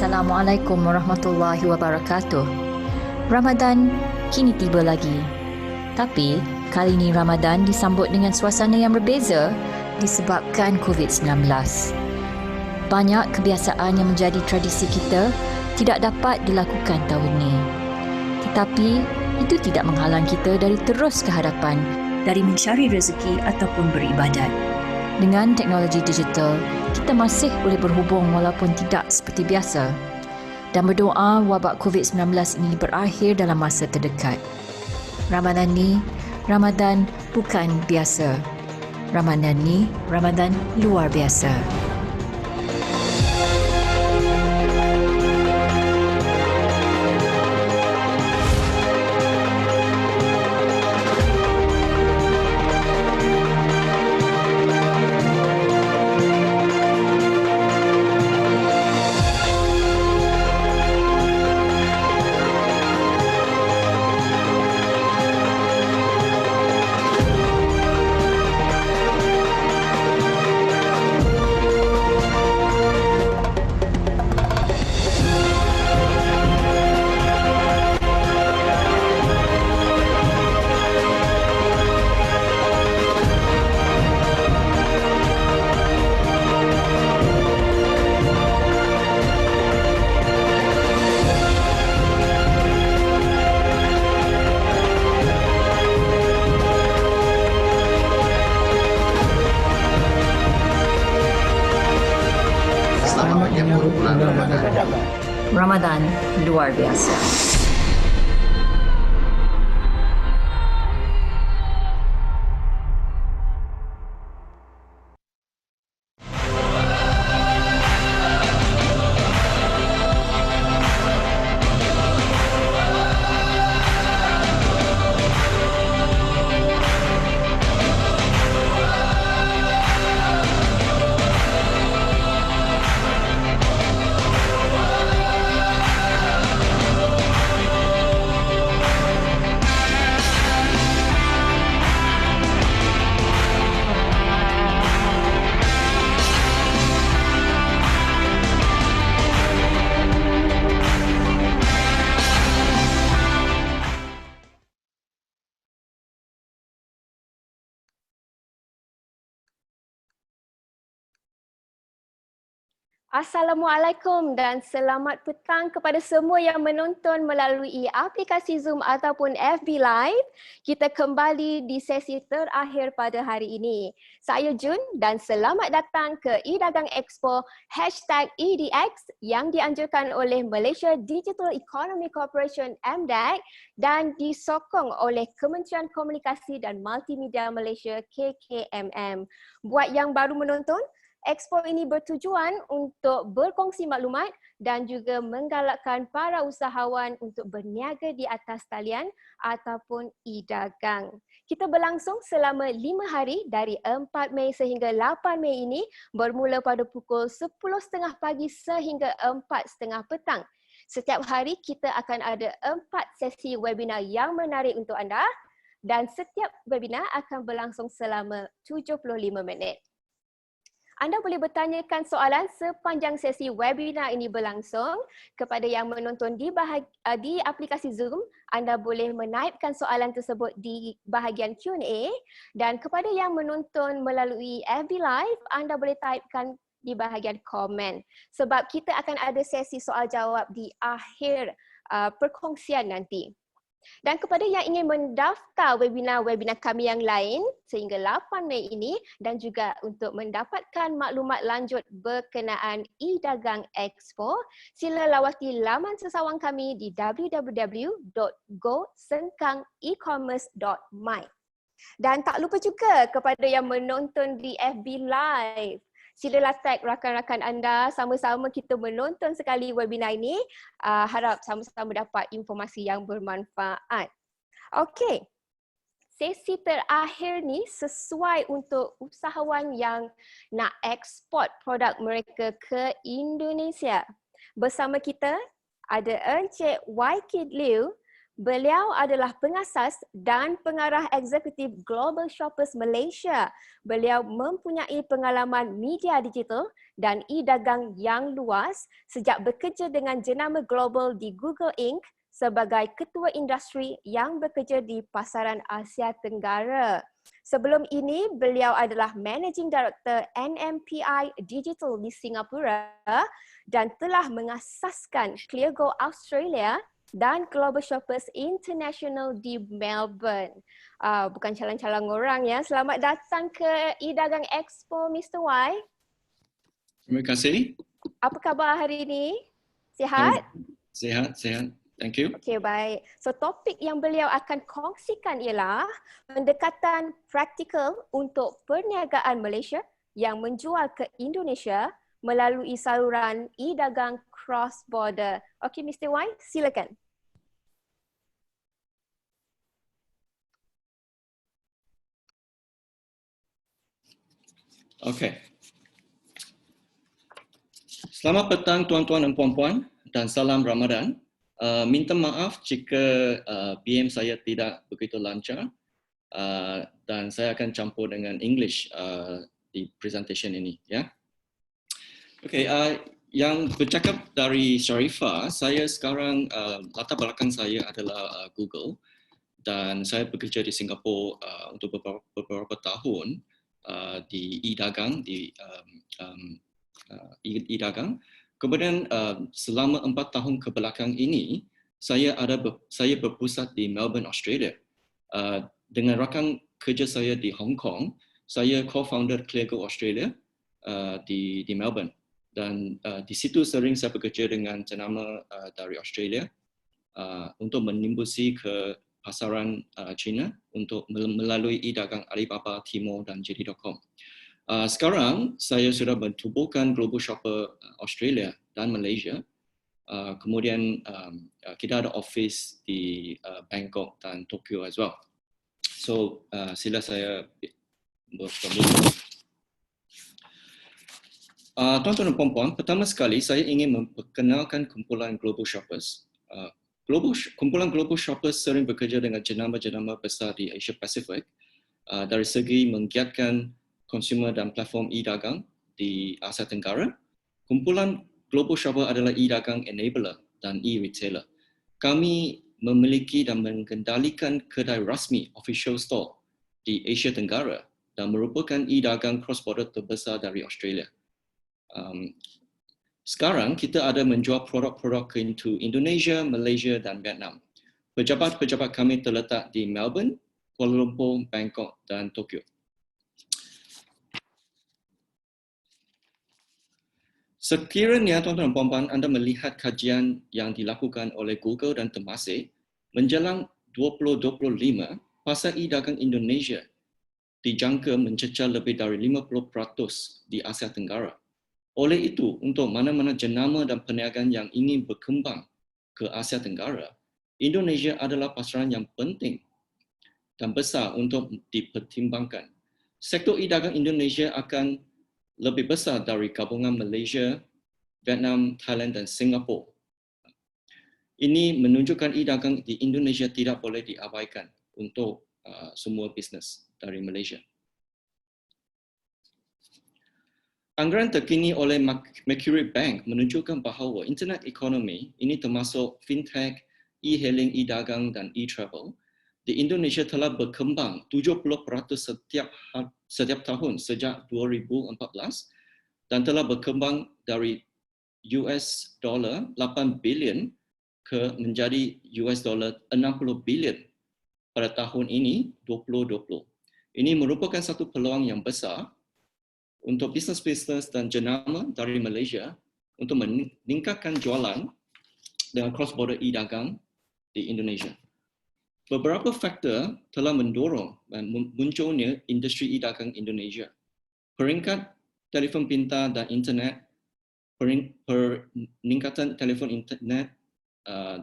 Assalamualaikum warahmatullahi wabarakatuh. Ramadan kini tiba lagi. Tapi kali ini Ramadan disambut dengan suasana yang berbeza disebabkan COVID-19. Banyak kebiasaan yang menjadi tradisi kita tidak dapat dilakukan tahun ini. Tetapi itu tidak menghalang kita dari terus ke hadapan, dari mencari rezeki ataupun beribadat. Dengan teknologi digital, kita masih boleh berhubung walaupun tidak seperti biasa. Dan berdoa wabak COVID-19 ini berakhir dalam masa terdekat. Ramadan ni, Ramadan bukan biasa. Ramadan ni, Ramadan luar biasa. Ramadan luar biasa. Assalamualaikum dan selamat petang kepada semua yang menonton melalui aplikasi Zoom ataupun FB Live. Kita kembali di sesi terakhir pada hari ini. Saya Jun dan selamat datang ke eDagang Expo #eDX yang dianjurkan oleh Malaysia Digital Economy Corporation (MDEC) dan disokong oleh Kementerian Komunikasi dan Multimedia Malaysia (KKMM). Buat yang baru menonton, Expo ini bertujuan untuk berkongsi maklumat dan juga menggalakkan para usahawan untuk berniaga di atas talian ataupun e-dagang. Kita berlangsung selama 5 hari dari 4 Mei sehingga 8 Mei ini bermula pada pukul 10.30 pagi sehingga 4.30 petang. Setiap hari kita akan ada 4 sesi webinar yang menarik untuk anda dan setiap webinar akan berlangsung selama 75 minit. Anda boleh bertanyakan soalan sepanjang sesi webinar ini berlangsung. Kepada yang menonton di aplikasi Zoom, anda boleh menaipkan soalan tersebut di bahagian Q&A. Dan kepada yang menonton melalui FB Live, anda boleh taipkan di bahagian komen. Sebab kita akan ada sesi soal jawab di akhir perkongsian nanti. Dan kepada yang ingin mendaftar webinar-webinar kami yang lain sehingga 8 Mei ini dan juga untuk mendapatkan maklumat lanjut berkenaan eDagang Expo, sila lawati laman sesawang kami di www.go-sengkang-ecommerce.my. Dan tak lupa juga kepada yang menonton di FB Live, silalah tag rakan-rakan anda, sama-sama kita menonton sekali webinar ini. Harap sama-sama dapat informasi yang bermanfaat. Okey, sesi terakhir ni sesuai untuk usahawan yang nak ekspor produk mereka ke Indonesia. Bersama kita ada Encik Waikid Liu, Beliau adalah pengasas dan pengarah eksekutif Global Shoppers Malaysia. Beliau mempunyai pengalaman media digital dan e-dagang yang luas sejak bekerja dengan jenama global di Google Inc. sebagai ketua industri yang bekerja di pasaran Asia Tenggara. Sebelum ini, beliau adalah Managing Director NMPI Digital di Singapura dan telah mengasaskan ClearGo Australia dan Global Shoppers International di Melbourne. Bukan calon-calon orang ya. Selamat datang ke eDagang Expo, Mr. Y. Terima kasih. Apa khabar hari ini? Sihat? Sihat. Thank you. Okey, baik. So, topik yang beliau akan kongsikan ialah pendekatan praktikal untuk perniagaan Malaysia yang menjual ke Indonesia melalui saluran e-dagang cross-border. Okey, Mr. Y, silakan. Okey. Selamat petang tuan-tuan dan puan-puan dan salam Ramadan. Minta maaf jika BM saya tidak begitu lancar dan saya akan campur dengan English di presentation ini, ya. Okey, yang bercakap dari Sharifah, saya sekarang latar belakang saya adalah Google dan saya bekerja di Singapura untuk beberapa tahun di e-dagang, e-dagang. Kemudian selama 4 tahun kebelakang ini, saya berpusat di Melbourne, Australia. Dengan rakan kerja saya di Hong Kong, saya co-founder ClearGo Australia di Melbourne. Dan di situ sering saya bekerja dengan jenama dari Australia untuk menimbusi ke pasaran China untuk melalui e-dagang Alibaba, Tmall dan JD.com. Sekarang saya sudah mentubuhkan Global Shopper Australia dan Malaysia. Kemudian kita ada office di Bangkok dan Tokyo as well. So sila saya bermula. Tuan-tuan dan puan-puan, pertama sekali saya ingin memperkenalkan kumpulan Global Shoppers. Kumpulan Global Shoppers sering bekerja dengan jenama-jenama besar di Asia Pasifik dari segi menggiatkan konsumer dan platform e-dagang di Asia Tenggara. Kumpulan Global Shopper adalah e-dagang enabler dan e-retailer. Kami memiliki dan mengendalikan kedai rasmi official store di Asia Tenggara dan merupakan e-dagang cross-border terbesar dari Australia. Sekarang kita ada menjual produk-produk ke Indonesia, Malaysia dan Vietnam. Pejabat-pejabat kami terletak di Melbourne, Kuala Lumpur, Bangkok dan Tokyo. Sekiranya tuan-tuan dan puan-puan anda melihat kajian yang dilakukan oleh Google dan Temasek menjelang 2025, pasar e-dagang Indonesia dijangka mencecah lebih dari 50% di Asia Tenggara. Oleh itu, untuk mana-mana jenama dan perniagaan yang ingin berkembang ke Asia Tenggara, Indonesia adalah pasaran yang penting dan besar untuk dipertimbangkan. Sektor e-dagang Indonesia akan lebih besar dari gabungan Malaysia, Vietnam, Thailand dan Singapura. Ini menunjukkan e-dagang di Indonesia tidak boleh diabaikan untuk semua bisnes dari Malaysia. Anggaran terkini oleh Mercury Bank menunjukkan bahawa internet ekonomi ini termasuk fintech, e-hailing, e-dagang dan e-travel di Indonesia telah berkembang 70% setiap tahun sejak 2014 dan telah berkembang dari $8 bilion ke menjadi $60 bilion pada tahun ini 2020. Ini merupakan satu peluang yang besar untuk bisnes-bisnes dan jenama dari Malaysia untuk meningkatkan jualan dengan cross-border e-dagang di Indonesia. Beberapa faktor telah mendorong munculnya industri e-dagang Indonesia. Peringkat telefon pintar dan internet, peningkatan telefon internet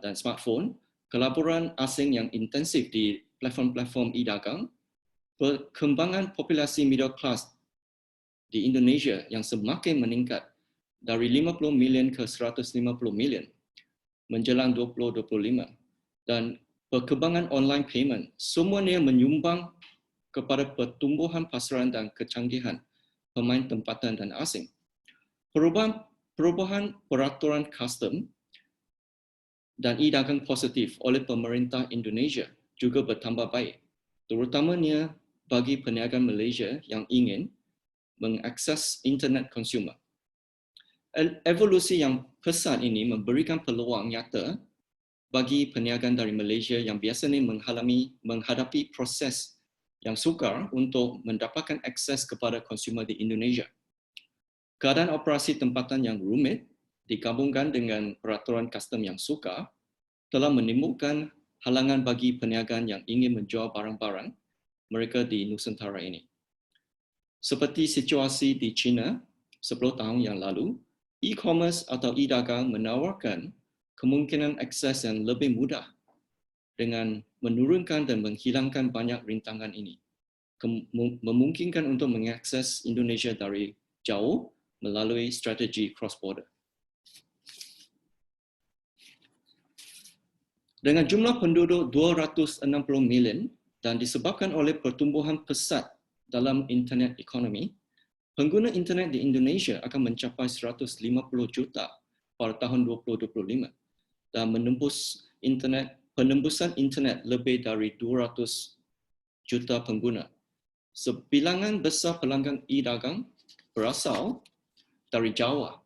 dan smartphone, kelaburan asing yang intensif di platform-platform e-dagang, perkembangan populasi middle class di Indonesia yang semakin meningkat dari 50 million ke 150 million menjelang 2025 dan perkembangan online payment, semuanya menyumbang kepada pertumbuhan pasaran dan kecanggihan pemain tempatan dan asing. Perubahan peraturan custom dan e-dagang positif oleh pemerintah Indonesia juga bertambah baik, terutamanya bagi peniaga Malaysia yang ingin mengakses internet consumer. Evolusi yang pesat ini memberikan peluang nyata bagi peniaga dari Malaysia yang biasanya menghadapi proses yang sukar untuk mendapatkan akses kepada konsumer di Indonesia. Keadaan operasi tempatan yang rumit digabungkan dengan peraturan custom yang sukar telah menimbulkan halangan bagi peniaga yang ingin menjual barang-barang mereka di Nusantara ini. Seperti situasi di China 10 tahun yang lalu, e-commerce atau e-dagang menawarkan kemungkinan akses yang lebih mudah dengan menurunkan dan menghilangkan banyak rintangan ini. Memungkinkan untuk mengakses Indonesia dari jauh melalui strategi cross-border. Dengan jumlah penduduk 260 million dan disebabkan oleh pertumbuhan pesat dalam internet ekonomi, pengguna internet di Indonesia akan mencapai 150 juta pada tahun 2025 dan penembusan internet lebih dari 200 juta pengguna. Sebilangan besar pelanggan e-dagang berasal dari Jawa.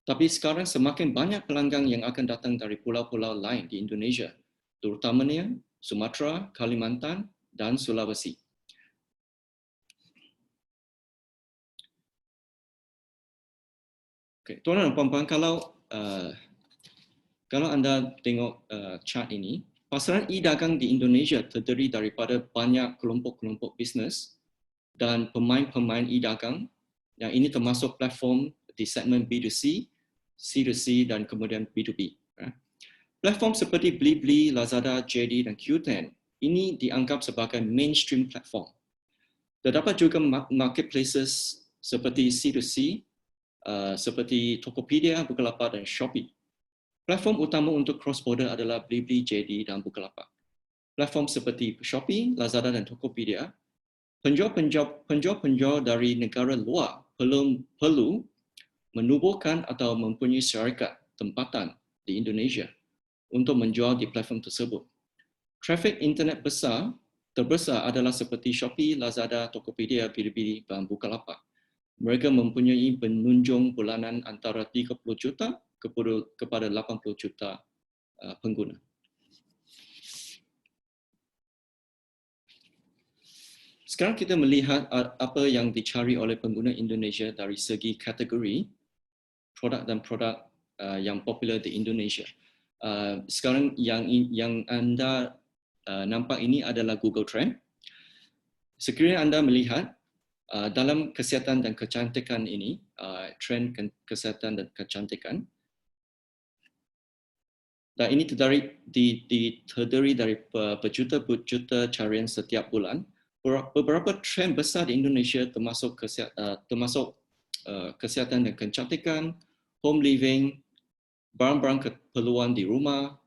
Tapi sekarang semakin banyak pelanggan yang akan datang dari pulau-pulau lain di Indonesia, terutamanya Sumatera, Kalimantan, dan Sulawesi. Okay, tuan-tuan dan puan-puan, kalau anda tengok chart ini, pasaran e-dagang di Indonesia terdiri daripada banyak kelompok-kelompok bisnes dan pemain-pemain e-dagang yang ini termasuk platform di segmen B2C, C2C dan kemudian B2B. Platform seperti Blibli, Lazada, JD dan Qoo10 ini dianggap sebagai mainstream platform. Terdapat juga marketplaces seperti C2C, seperti Tokopedia, Bukalapak dan Shopee. Platform utama untuk cross-border adalah Blibli, JD dan Bukalapak. Platform seperti Shopee, Lazada dan Tokopedia, penjual dari negara luar perlu menubuhkan atau mempunyai syarikat tempatan di Indonesia untuk menjual di platform tersebut. Trafik internet terbesar adalah seperti Shopee, Lazada, Tokopedia, Bilibili dan Bukalapak. Mereka mempunyai pengunjung bulanan antara 30 juta kepada 80 juta pengguna. Sekarang kita melihat apa yang dicari oleh pengguna Indonesia dari segi kategori produk dan produk yang popular di Indonesia. Sekarang yang anda nampak ini adalah Google Trend. Sekiranya anda melihat dalam kesihatan dan kecantikan ini, trend kesihatan dan kecantikan, dan ini terdiri dari berjuta-juta carian setiap bulan. Beberapa trend besar di Indonesia termasuk kesihatan dan kecantikan, home living, barang-barang keperluan di rumah,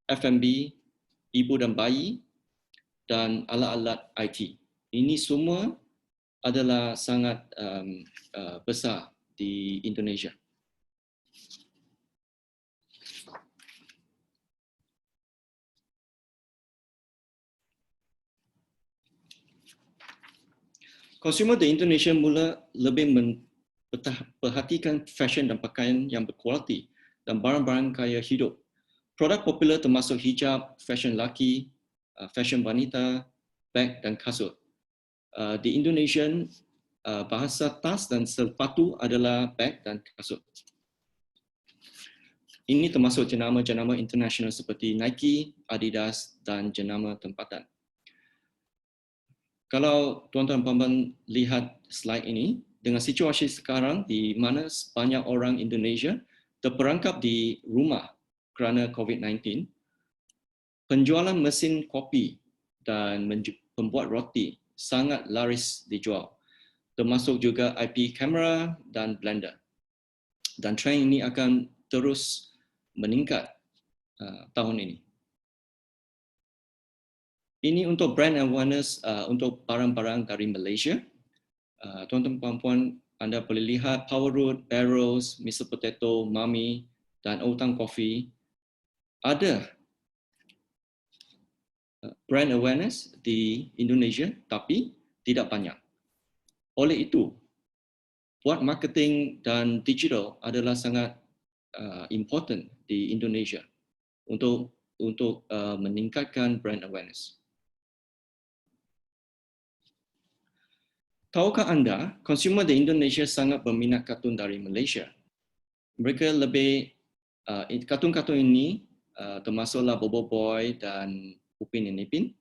F&B, ibu dan bayi, dan alat-alat IT. Ini semua adalah sangat besar di Indonesia. Konsumer di Indonesia mula lebih memperhatikan fashion dan pakaian yang berkualiti dan barang-barang gaya hidup. Produk popular termasuk hijab, fashion laki, fashion wanita, beg dan kasut. Di Indonesia, bahasa tas dan sepatu adalah beg dan kasut. Ini termasuk jenama-jenama internasional seperti Nike, Adidas dan jenama tempatan. Kalau tuan-tuan dan puan-puan lihat slide ini, dengan situasi sekarang di mana banyak orang Indonesia terperangkap di rumah kerana COVID-19, penjualan mesin kopi dan pembuat roti sangat laris dijual, termasuk juga IP kamera dan blender. Dan trend ini akan terus meningkat tahun ini. Ini untuk brand awareness untuk barang-barang dari Malaysia. Tuan-tuan puan-puan, anda boleh lihat Power Root, Barrels, Mr. Potato, Mami dan Outang Coffee ada brand awareness di Indonesia tapi tidak banyak. Oleh itu, buat marketing dan digital adalah sangat important di Indonesia untuk meningkatkan brand awareness. Tahukah anda, consumer di Indonesia sangat berminat kartun dari Malaysia. Mereka lebih, kartun-kartun ini termasuklah Bobo Boy dan Upin dan Ipin.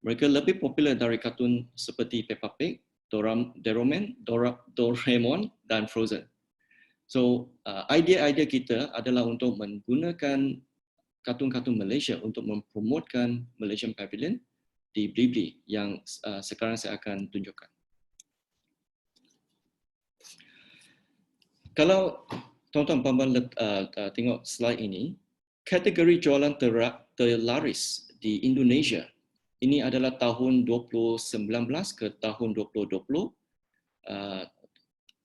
Mereka lebih popular dari kartun seperti Peppa Pig, Doraemon dan Frozen. So, idea-idea kita adalah untuk menggunakan kartun-kartun Malaysia untuk mempromotkan Malaysian Pavilion di Blibli yang sekarang saya akan tunjukkan. Kalau tuan-tuan puan-puan tengok slide ini, kategori jualan terlaris di Indonesia ini adalah tahun 2019 ke tahun 2020.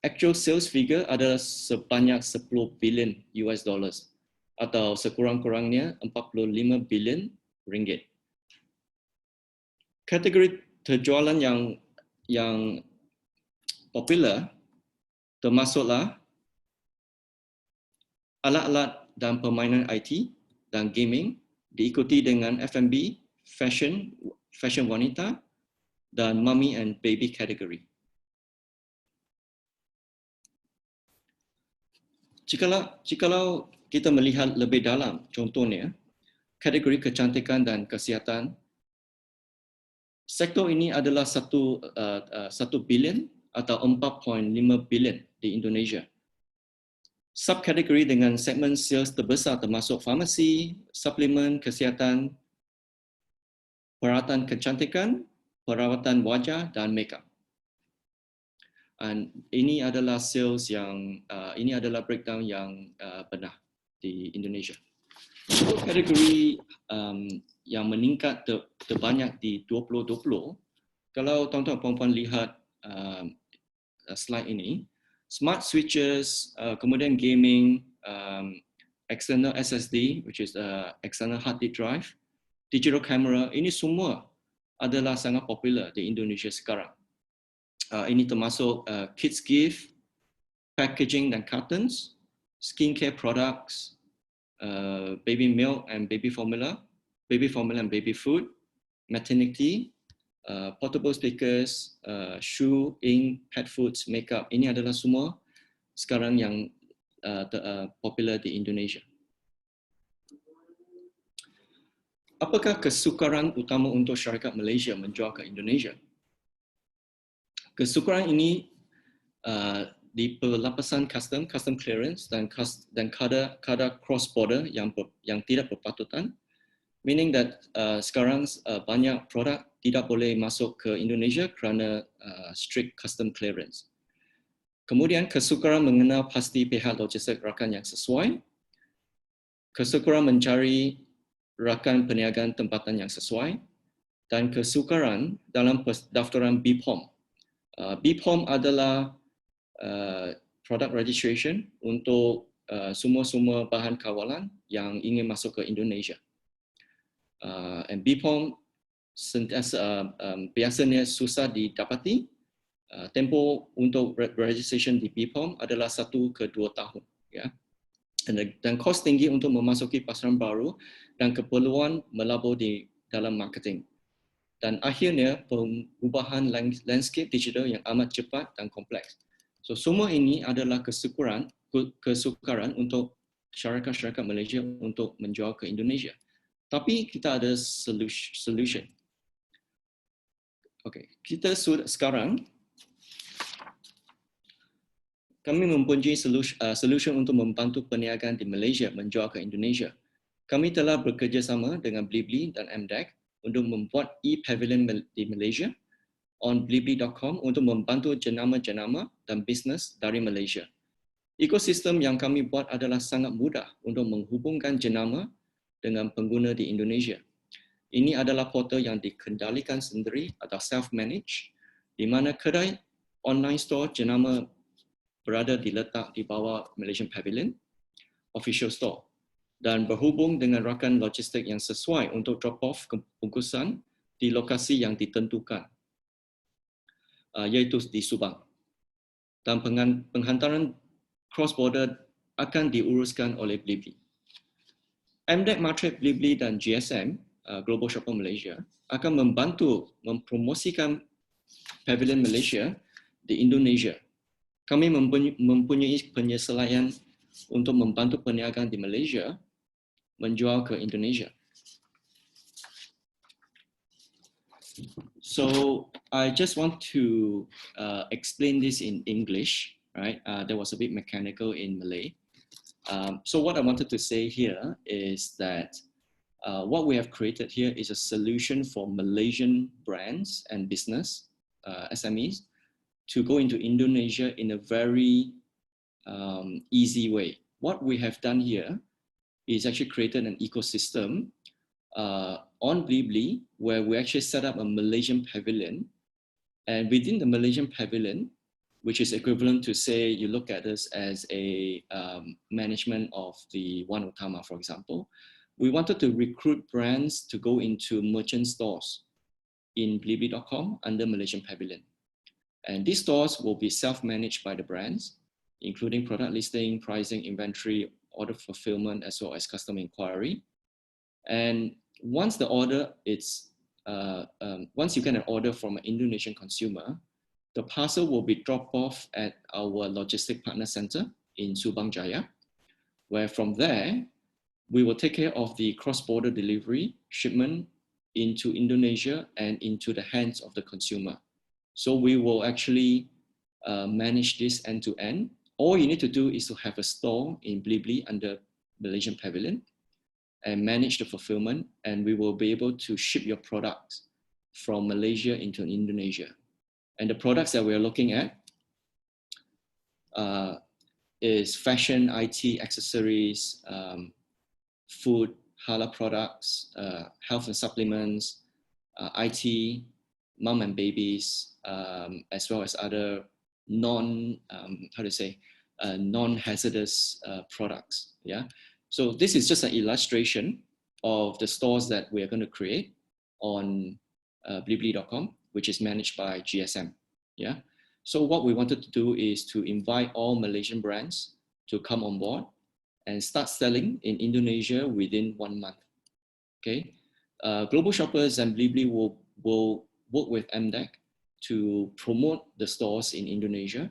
Actual sales figure adalah sebanyak 10 bilion US dollars atau sekurang-kurangnya 45 bilion ringgit. Kategori terjualan yang popular termasuklah alat-alat dan permainan IT dan gaming, diikuti dengan F&B, fashion wanita, dan mommy and baby category. Jikalau kita melihat lebih dalam, contohnya, kategori kecantikan dan kesihatan, sektor ini adalah 1 bilion atau 4.5 bilion di Indonesia. Subkategori dengan segmen sales terbesar termasuk farmasi, suplemen kesihatan, perawatan kecantikan, perawatan wajah dan makeup. Dan ini adalah sales ini adalah breakdown yang benar di Indonesia. Untuk kategori yang meningkat terbanyak di 2020, kalau tuan-tuan puan-puan lihat slide ini, smart switches, kemudian gaming, external SSD, which is external hard disk drive, digital camera, ini semua adalah sangat popular di Indonesia sekarang. Ini termasuk kids gift, packaging dan cartons, skincare products, baby milk and baby formula and baby food, maternity, portable speakers, shoe, ink, pet foods, makeup. Ini adalah semua sekarang yang popular di Indonesia. Apakah kesukaran utama untuk syarikat Malaysia menjual ke Indonesia? Kesukaran ini di pelapasan custom clearance dan kadar cross border yang tidak berpatutan, meaning that sekarang banyak produk tidak boleh masuk ke Indonesia kerana strict custom clearance. Kemudian kesukaran mengenal pasti pihak logistik rakan yang sesuai, kesukaran mencari rakan perniagaan tempatan yang sesuai, dan kesukaran dalam pendaftaran BPOM. BPOM adalah product registration untuk semua bahan kawalan yang ingin masuk ke Indonesia. And BPOM biasanya susah didapati. Tempoh untuk registration di BPOM adalah 1 ke 2 tahun. Ya. Dan kos tinggi untuk memasuki pasaran baru dan keperluan melabur di dalam marketing. Dan akhirnya perubahan landscape digital yang amat cepat dan kompleks. So semua ini adalah kesukaran untuk syarikat-syarikat Malaysia untuk menjual ke Indonesia. Tapi kita ada solution. Okay, kita sekarang kami mempunyai solution untuk membantu perniagaan di Malaysia menjual ke Indonesia. Kami telah bekerjasama dengan Blibli dan MDEC untuk membuat e-pavilion di Malaysia on blibli.com untuk membantu jenama-jenama dan bisnes dari Malaysia. Ekosistem yang kami buat adalah sangat mudah untuk menghubungkan jenama dengan pengguna di Indonesia. Ini adalah portal yang dikendalikan sendiri atau self-managed, di mana kedai online store jenama berada diletak di bawah Malaysian Pavilion, official store, dan berhubung dengan rakan logistik yang sesuai untuk drop-off bungkusan di lokasi yang ditentukan, iaitu di Subang. Dan penghantaran cross-border akan diuruskan oleh Blibli. MDEC Matrix Blibli dan GSM, Global Shopper Malaysia, akan membantu mempromosikan Pavilion Malaysia di Indonesia. Kami mempunyai penyesuaian untuk membantu perniagaan di Malaysia menjual ke Indonesia. So I just want to explain this in English, right? That was a bit mechanical in Malay. So what I wanted to say here is that what we have created here is a solution for Malaysian brands and business, SMEs, to go into Indonesia in a very easy way. What we have done here is actually created an ecosystem on Blibli, where we actually set up a Malaysian pavilion. And within the Malaysian pavilion, which is equivalent to, say, you look at us as a management of the One Utama, for example, we wanted to recruit brands to go into merchant stores in blibli.com under Malaysian Pavilion. And these stores will be self-managed by the brands, including product listing, pricing, inventory, order fulfillment, as well as customer inquiry. And once the order is, once you get an order from an Indonesian consumer, the parcel will be dropped off at our logistic partner center in Subang Jaya, where from there, we will take care of the cross-border delivery, shipment into Indonesia and into the hands of the consumer. So we will actually manage this end-to-end. All you need to do is to have a store in Blibli under Malaysian Pavilion and manage the fulfillment, and we will be able to ship your products from Malaysia into Indonesia. And the products that we're looking at is fashion, IT, accessories, food, halal products, health and supplements, IT, mom and babies, as well as other non-hazardous products. Yeah. So this is just an illustration of the stores that we are going to create on blibli.com, which is managed by GSM. Yeah. So what we wanted to do is to invite all Malaysian brands to come on board and start selling in Indonesia within 1 month. Okay. Global Shoppers and Blibli will work with MDEC to promote the stores in Indonesia.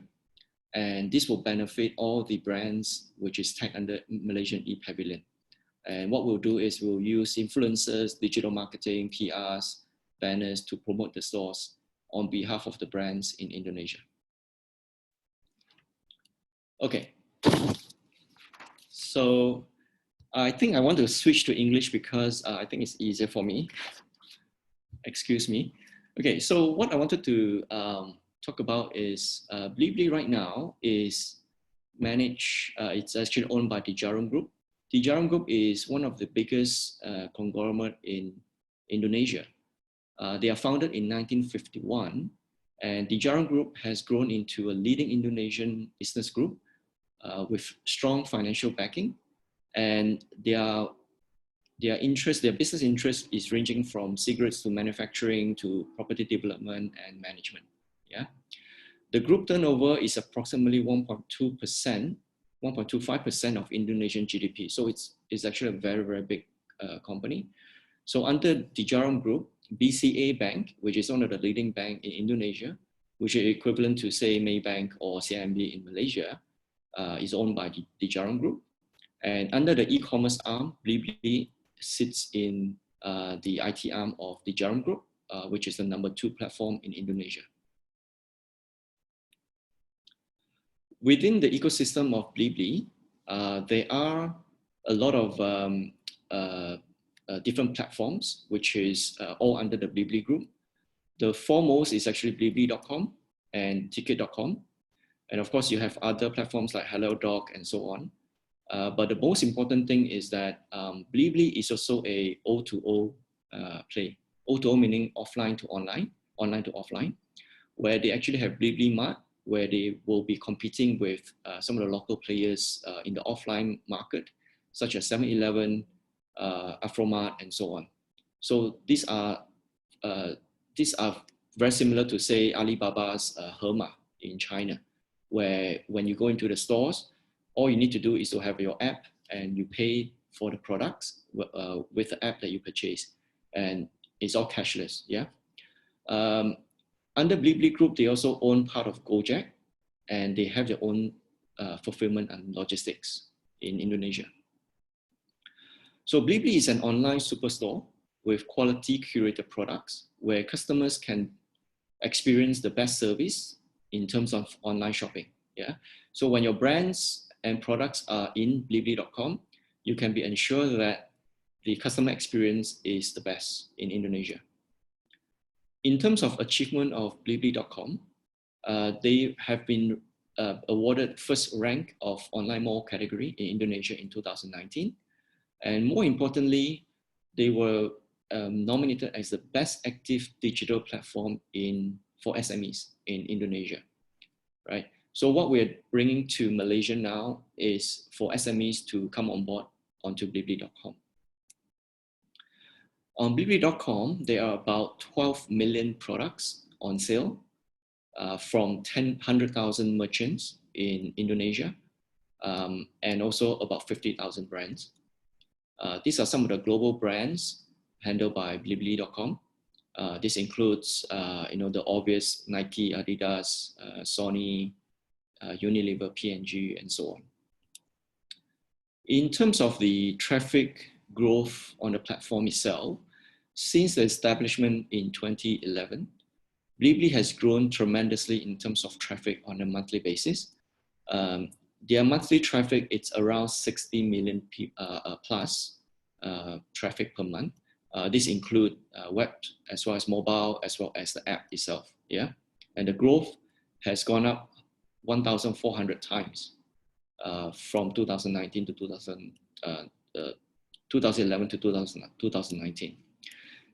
And this will benefit all the brands which is tagged under Malaysian ePavilion. And what we'll do is we'll use influencers, digital marketing, PRs, banners to promote the stores on behalf of the brands in Indonesia. Okay. So I think I want to switch to English because I think it's easier for me. Excuse me. Okay, so what I wanted to talk about is Blibli right now is managed, it's actually owned by the Jarum Group. The Jarum Group is one of the biggest conglomerate in Indonesia. They are founded in 1951, and the Jarum Group has grown into a leading Indonesian business group with strong financial backing, and their business interest is ranging from cigarettes to manufacturing to property development and management. Yeah, the group turnover is approximately 1.2%, 1.25% of Indonesian GDP. So it's actually a very, very big company. So under the Jarum Group, BCA Bank, which is one of the leading bank in Indonesia, which is equivalent to, say, Maybank or CIMB in Malaysia, is owned by the Jarum Group. And under the e-commerce arm, Blibli sits in the IT arm of the Jarum Group, which is the #2 platform in Indonesia. Within the ecosystem of Blibli, there are a lot of different platforms, which is all under the Blibli group. The foremost is actually blibli.com and ticket.com. And of course, you have other platforms like HelloDoc and so on. But the most important thing is that Blibli is also a O2O play. O2O meaning offline to online, online to offline, where they actually have Blibli Mart, where they will be competing with some of the local players in the offline market, such as 7-Eleven, Afromart, and so on. So these are very similar to, say, Alibaba's Hema in China, where when you go into the stores, all you need to do is to have your app and you pay for the products with the app that you purchase, and it's all cashless. Yeah. Under Blibli Group, they also own part of Gojek, and they have their own fulfillment and logistics in Indonesia. So Blibli is an online superstore with quality curated products where customers can experience the best service in terms of online shopping. Yeah. So when your brands and products are in Blibli.com, you can be ensured that the customer experience is the best in Indonesia. In terms of achievement of Blibli.com, they have been awarded first rank of online mall category in Indonesia in 2019. And more importantly, they were nominated as the best active digital platform for SMEs in Indonesia, right? So what we're bringing to Malaysia now is for SMEs to come on board onto Blibli.com. On Blibli.com, there are about 12 million products on sale from 100,000 merchants in Indonesia, and also about 50,000 brands. These are some of the global brands handled by Blibli.com. This includes, the obvious Nike, Adidas, Sony, Unilever, P&G, and so on. In terms of the traffic growth on the platform itself, since the establishment in 2011, Blibli has grown tremendously in terms of traffic on a monthly basis. Their monthly traffic, it's around 60 million plus traffic per month. This include web as well as mobile, as well as the app itself. Yeah, and the growth has gone up 1,400 times from 2019 to 2011 to 2019,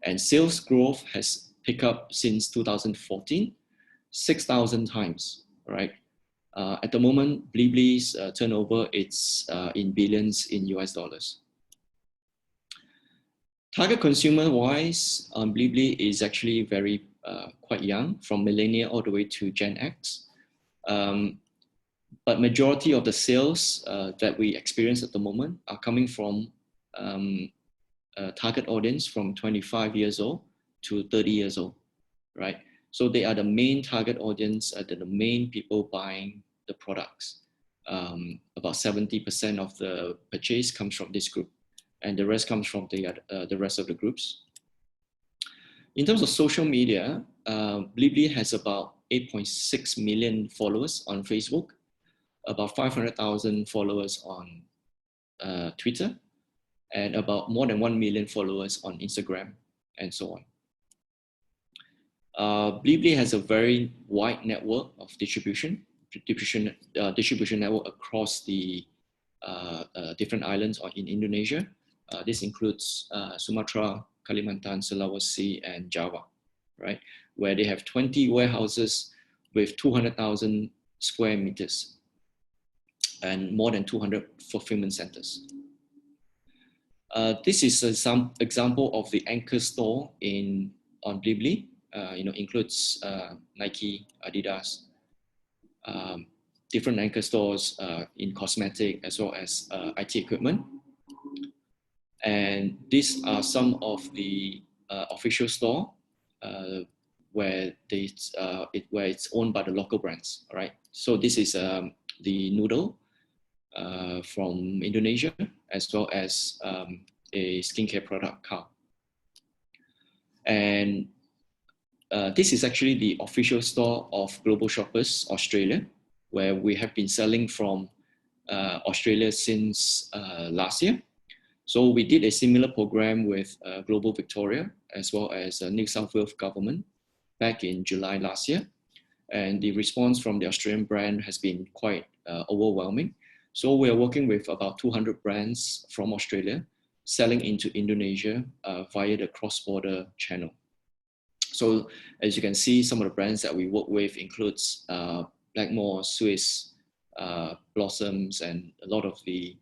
and sales growth has picked up since 2014, 6,000 times. Right. At the moment, Blibli's turnover, it's in billions in US dollars. Target consumer-wise, Blibli is actually very quite young, from millennial all the way to Gen X. But majority of the sales that we experience at the moment are coming from target audience from 25 years old to 30 years old, right? So they are the main target audience, the main people buying the products. About 70% of the purchase comes from this group, and the rest comes from the rest of the groups. In terms of social media, Blibli has about 8.6 million followers on Facebook, about 500,000 followers on Twitter, and about more than 1 million followers on Instagram, and so on. Blibli has a very wide network of distribution network across the different islands in Indonesia. This includes Sumatra, Kalimantan, Sulawesi, and Java, right? Where they have 20 warehouses with 200,000 square meters and more than 200 fulfillment centers. This is some example of the anchor store on Blibli. Includes Nike, Adidas, different anchor stores in cosmetic as well as IT equipment. And these are some of the official store where it's owned by the local brands. All right. So this is the noodle from Indonesia, as well as a skincare product, Cow. And this is actually the official store of Global Shoppers Australia, where we have been selling from Australia since last year. So we did a similar program with Global Victoria, as well as New South Wales government back in July last year. And the response from the Australian brand has been quite overwhelming. So we are working with about 200 brands from Australia selling into Indonesia via the cross-border channel. So as you can see, some of the brands that we work with includes Blackmore, Swiss, Blossoms, and a lot of the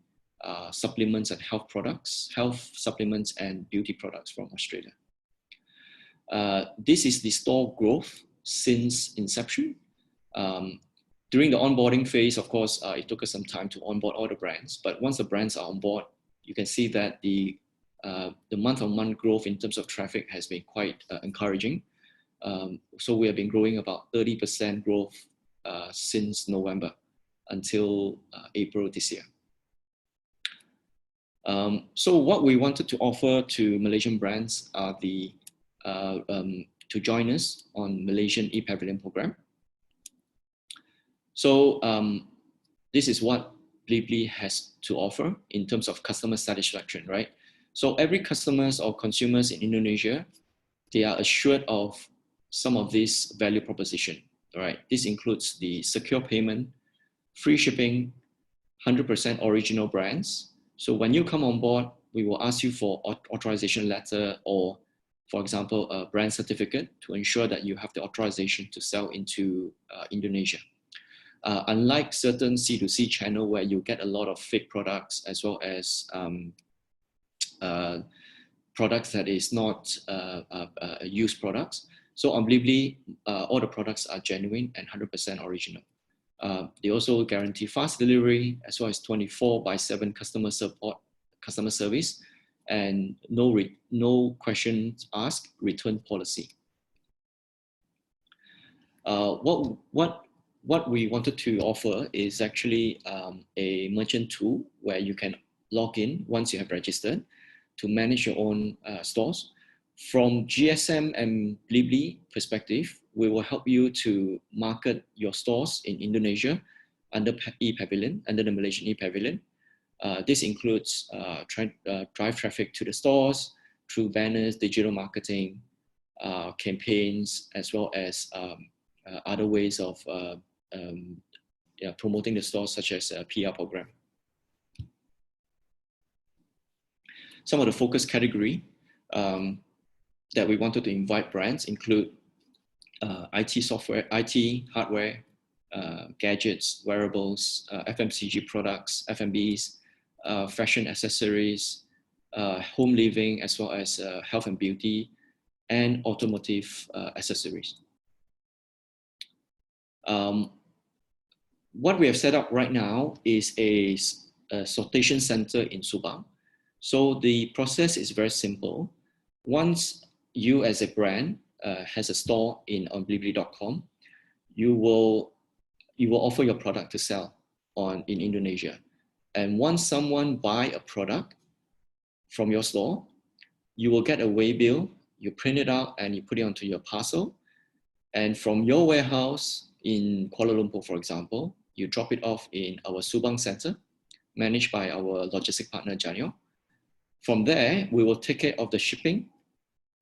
supplements and health products, health supplements and beauty products from Australia. This is the store growth since inception. During the onboarding phase, of course, it took us some time to onboard all the brands, but once the brands are on board, you can see that the month-on-month growth in terms of traffic has been quite encouraging. So we have been growing about 30% growth since November until April this year. So what we wanted to offer to Malaysian brands are to join us on Malaysian ePavilion program. So this is what Blibli has to offer in terms of customer satisfaction, right? So every customers or consumers in Indonesia, they are assured of some of this value proposition, right? This includes the secure payment, free shipping, 100% original brands. So when you come on board, we will ask you for authorization letter or, for example, a brand certificate to ensure that you have the authorization to sell into Indonesia. Unlike certain C2C channel where you get a lot of fake products as well as products that is not used products. So on Blibli, all the products are genuine and 100% original. They also guarantee fast delivery as well as 24/7 customer support, customer service, and no questions asked return policy. What we wanted to offer is actually a merchant tool where you can log in once you have registered to manage your own stores. From GSM and Blibli perspective, we will help you to market your stores in Indonesia under ePavilion, under the Malaysian ePavilion. This includes drive traffic to the stores through banners, digital marketing, campaigns, as well as other ways of promoting the stores, such as a PR program. Some of the focus category that we wanted to invite brands include IT software, IT hardware, gadgets, wearables, FMCG products, F&Bs, fashion accessories, home living, as well as health and beauty, and automotive accessories. What we have set up right now is a sortation center in Subang. So the process is very simple. Once you as a brand has a store on blibli.com, you will offer your product to sell in Indonesia. And once someone buy a product from your store, you will get a waybill, you print it out and you put it onto your parcel. And from your warehouse in Kuala Lumpur, for example, you drop it off in our Subang center, managed by our logistic partner, Janio. From there, we will take care of the shipping,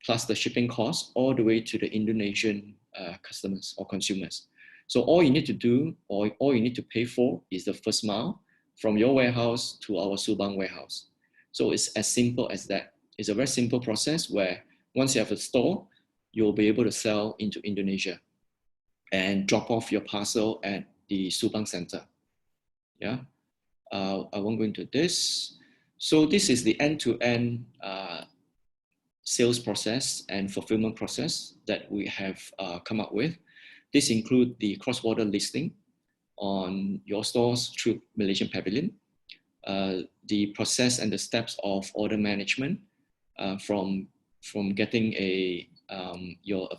plus the shipping costs all the way to the Indonesian customers or consumers. So all you need to do, or all you need to pay for, is the first mile from your warehouse to our Subang warehouse. So it's as simple as that. It's a very simple process where once you have a store, you'll be able to sell into Indonesia and drop off your parcel at the Subang center. Yeah, I won't go into this. So this is the end-to-end sales process and fulfillment process that we have come up with. This includes the cross-border listing on your stores through Malaysian Pavilion, the process and the steps of order management from getting a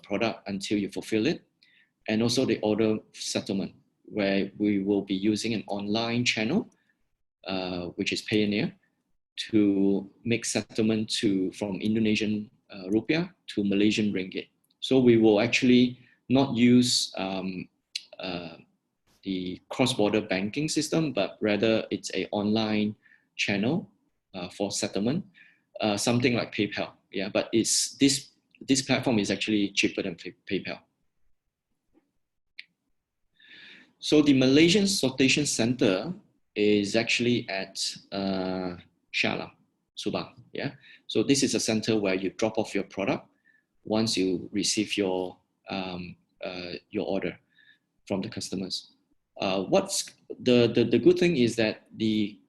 product until you fulfill it, and also the order settlement, where we will be using an online channel, which is Payoneer, to make settlement from Indonesian rupiah to Malaysian ringgit. So we will actually not use the cross-border banking system, but rather it's an online channel for settlement, something like PayPal. Yeah, but this platform is actually cheaper than PayPal. So the Malaysian sortation center is actually at Shah Alam. Subang. Yeah. So this is a center where you drop off your product once you receive your order from the customers. What's the good thing is that the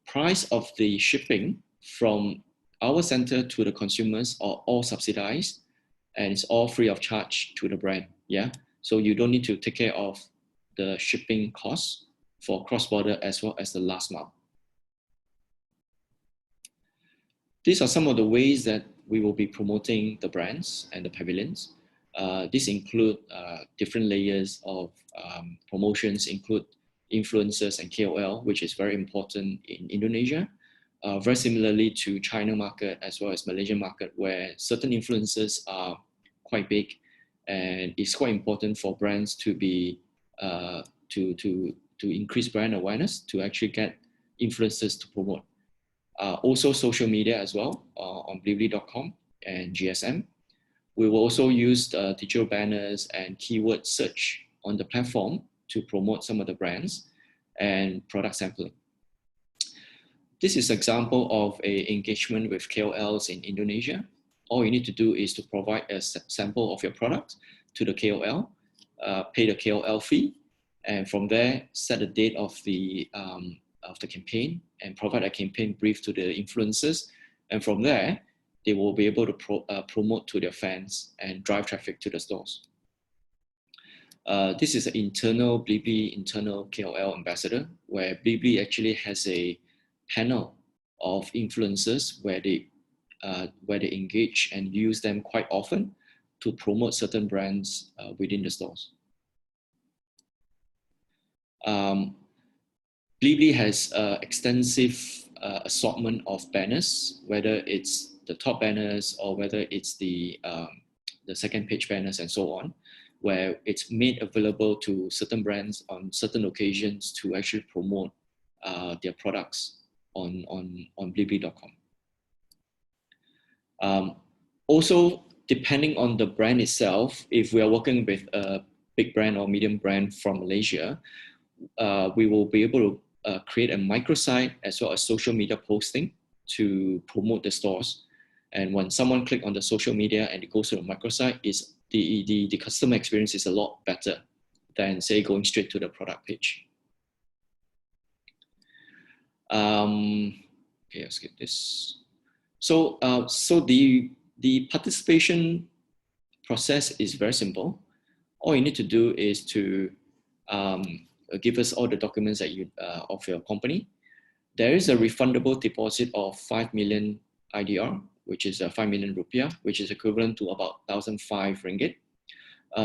price of the shipping from our center to the consumers are all subsidized, and it's all free of charge to the brand. Yeah. So you don't need to take care of the shipping costs for cross-border as well as the last mile. These are some of the ways that we will be promoting the brands and the pavilions. These include different layers of promotions, include influencers and KOL, which is very important in Indonesia. Very similarly to China market as well as Malaysian market, where certain influencers are quite big, and it's quite important for brands to be to increase brand awareness, to actually get influencers to promote. Also social media as well on blibli.com and GSM. We will also use digital banners and keyword search on the platform to promote some of the brands and product sampling. This is an example of an engagement with KOLs in Indonesia. All you need to do is to provide a sample of your product to the KOL, pay the KOL fee, and from there set the date of the campaign and provide a campaign brief to the influencers. And from there, they will be able to promote to their fans and drive traffic to the stores. This is an internal Blibli internal KOL ambassador, where Blibli actually has a panel of influencers where they engage and use them quite often to promote certain brands within the stores. Blibli has extensive assortment of banners, whether it's the top banners or whether it's the second page banners and so on, where it's made available to certain brands on certain occasions to actually promote their products on blibli.com. Also, depending on the brand itself, if we are working with a big brand or medium brand from Malaysia, we will be able to create a microsite as well as social media posting to promote the stores. And when someone clicks on the social media and it goes to the microsite, the customer experience is a lot better than, say, going straight to the product page. Okay, I'll skip this. So the participation process is very simple. All you need to do is to give us all the documents that you of your company. There is a refundable deposit of 5 million IDR, which is 5 million rupiah, which is equivalent to about 1,005 ringgit.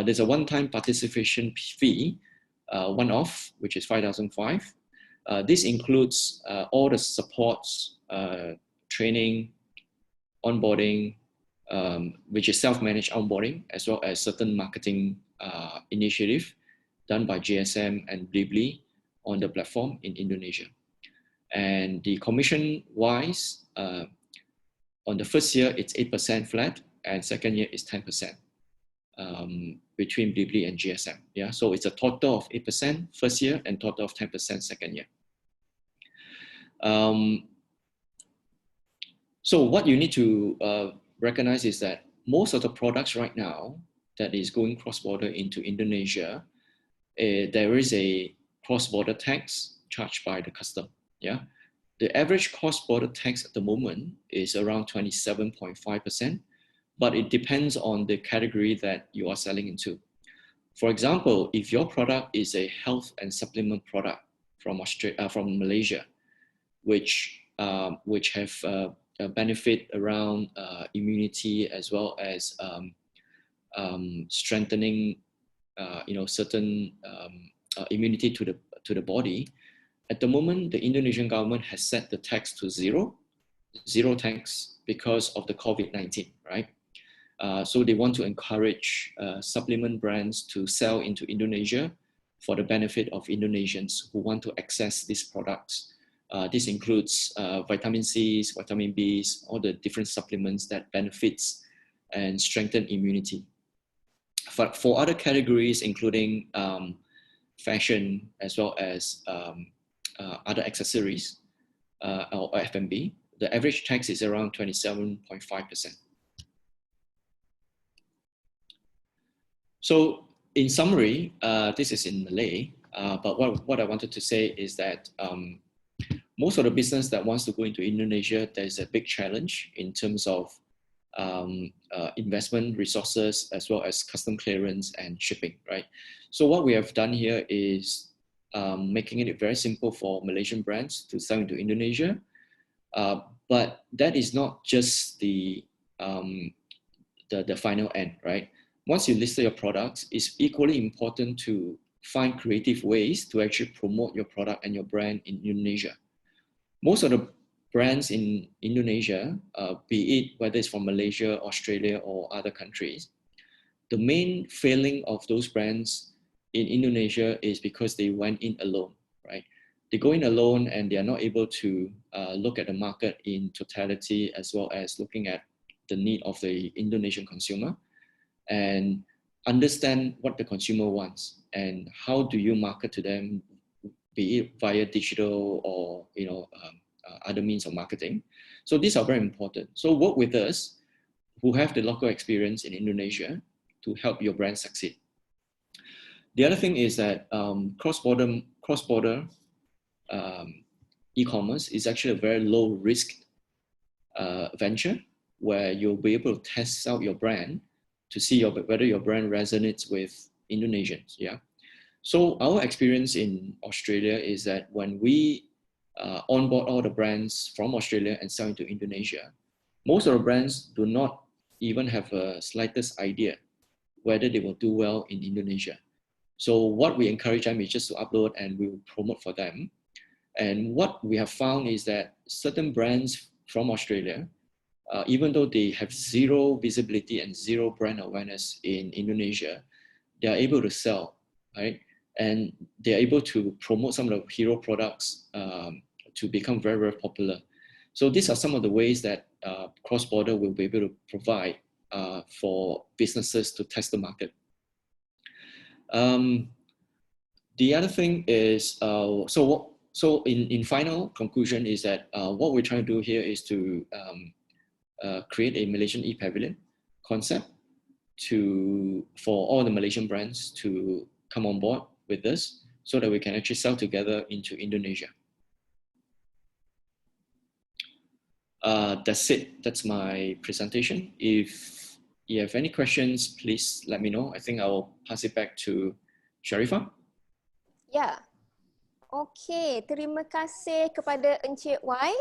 There's a one-time participation fee, one-off, which is 5,005. This includes all the supports, training, onboarding, which is self-managed onboarding, as well as certain marketing initiative done by GSM and Blibli on the platform in Indonesia. And the commission-wise, on the first year, it's 8% flat, and second year is 10% between Blibli and GSM. Yeah, so it's a total of 8% first year and total of 10% second year. So what you need to recognize is that most of the products right now that is going cross-border into Indonesia, there is a cross-border tax charged by the custom. Yeah, the average cross-border tax at the moment is around 27.5%, but it depends on the category that you are selling into. For example, if your product is a health and supplement product from Malaysia, which have a benefit around immunity as well as strengthening, certain immunity to the body. At the moment, the Indonesian government has set the tax to zero tax because of the COVID-19, right? So they want to encourage supplement brands to sell into Indonesia for the benefit of Indonesians who want to access these products. This includes vitamin C's, vitamin B's, all the different supplements that benefits and strengthen immunity. But for other categories, including fashion as well as other accessories or F&B, the average tax is around 27.5%. So in summary, this is in Malay, but what I wanted to say is that most of the business that wants to go into Indonesia, there's a big challenge in terms of investment resources as well as custom clearance and shipping, right? So what we have done here is making it very simple for Malaysian brands to sell into Indonesia. But that is not just the final end, right? Once you list your products, it's equally important to find creative ways to actually promote your product and your brand in Indonesia. Most of the brands in Indonesia, be it whether it's from Malaysia, Australia, or other countries, the main failing of those brands in Indonesia is because they went in alone, right? They go in alone and they are not able to look at the market in totality as well as looking at the need of the Indonesian consumer and understand what the consumer wants and how do you market to them, be it via digital or other means of marketing. So these are very important. So work with us who have the local experience in Indonesia to help your brand succeed. The other thing is that cross-border e-commerce is actually a very low risk venture where you'll be able to test out your brand to see whether your brand resonates with Indonesians. Yeah. So our experience in Australia is that when we onboard all the brands from Australia and sell into Indonesia, most of the brands do not even have a slightest idea whether they will do well in Indonesia. So what we encourage them is just to upload and we will promote for them. And what we have found is that certain brands from Australia, even though they have zero visibility and zero brand awareness in Indonesia, they are able to sell, right? And they're able to promote some of the hero products to become very, very popular. So these are some of the ways that cross-border will be able to provide for businesses to test the market. The other thing is, so in final conclusion is that what we're trying to do here is to create a Malaysian e-pavilion concept for all the Malaysian brands to come on board with us so that we can actually sell together into Indonesia. That's it. That's my presentation. If you have any questions, please let me know. I think I will pass it back to Sharifah. Ya. Okey, terima kasih kepada Encik Y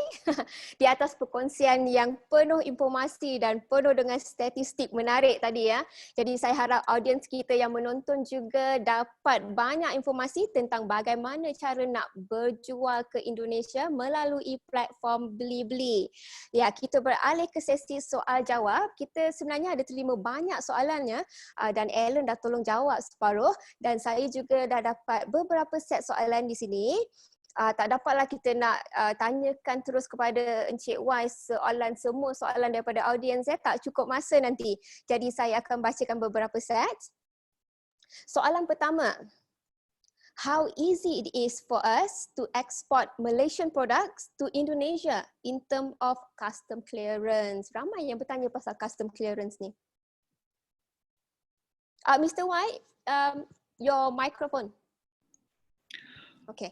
di atas perkongsian yang penuh informasi dan penuh dengan statistik menarik tadi ya. Jadi saya harap audiens kita yang menonton juga dapat banyak informasi tentang bagaimana cara nak berjual ke Indonesia melalui platform beli-beli. Ya, kita beralih ke sesi soal jawab. Kita sebenarnya ada terima banyak soalannya dan Ellen dah tolong jawab separuh dan saya juga dah dapat beberapa set soalan di sini. Tak dapatlah kita nak tanyakan terus kepada Encik Y semua soalan daripada audiens, tak cukup masa nanti. Jadi saya akan bacakan beberapa set. Soalan pertama. How easy it is for us to export Malaysian products to Indonesia in terms of custom clearance? Ramai yang bertanya pasal custom clearance ni. Mr. Y, your microphone.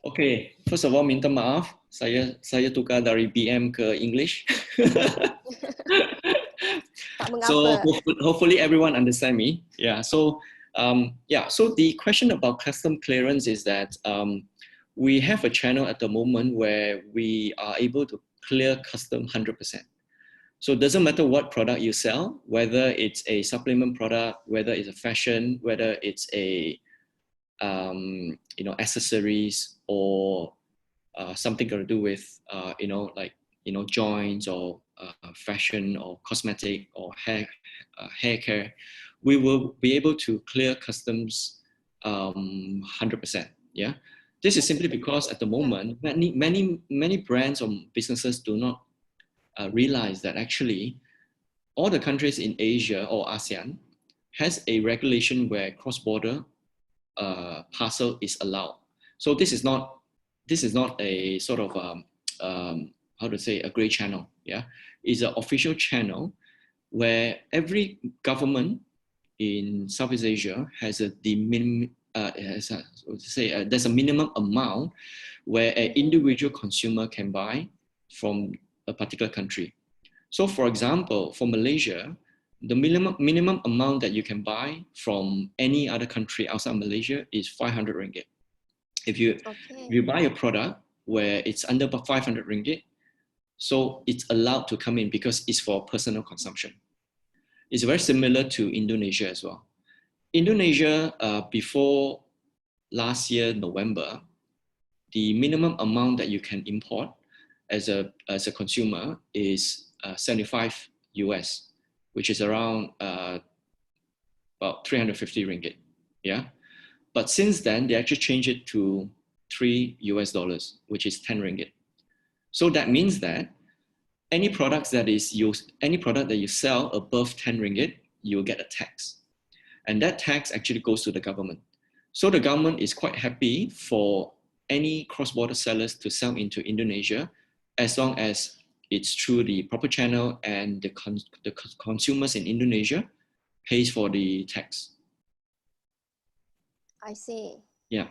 Okay. First of all, minta maaf, saya tukar dari BM ke English. Tak mengapa. So hopefully everyone understand me. Yeah. So so the question about custom clearance is that we have a channel at the moment where we are able to clear custom 100%. So it doesn't matter what product you sell, whether it's a supplement product, whether it's a fashion, whether it's a accessories or something got to do with joints or fashion or cosmetic or hair care, we will be able to clear customs 100%. Yeah, this is simply because at the moment many brands or businesses do not realize that actually all the countries in Asia or ASEAN has a regulation where cross-border parcel is allowed. So this is not a sort of how to say, a gray channel. Yeah, it's an official channel where every government in Southeast Asia has there's a minimum amount where an individual consumer can buy from a particular country. So for example, for Malaysia, the minimum amount that you can buy from any other country outside Malaysia is 500 ringgit. If you buy a product where it's under 500 ringgit, so it's allowed to come in because it's for personal consumption. It's very similar to Indonesia as well. Indonesia, before last year, November, the minimum amount that you can import as a consumer is 75 US, which is around about 350 ringgit. Yeah. But since then, they actually changed it to $3 US, which is 10 ringgit. So that means that any product that you sell above 10 ringgit, you will get a tax. And that tax actually goes to the government. So the government is quite happy for any cross-border sellers to sell into Indonesia, as long as it's through the proper channel and the consumers in Indonesia pays for the tax. I see. Yeah.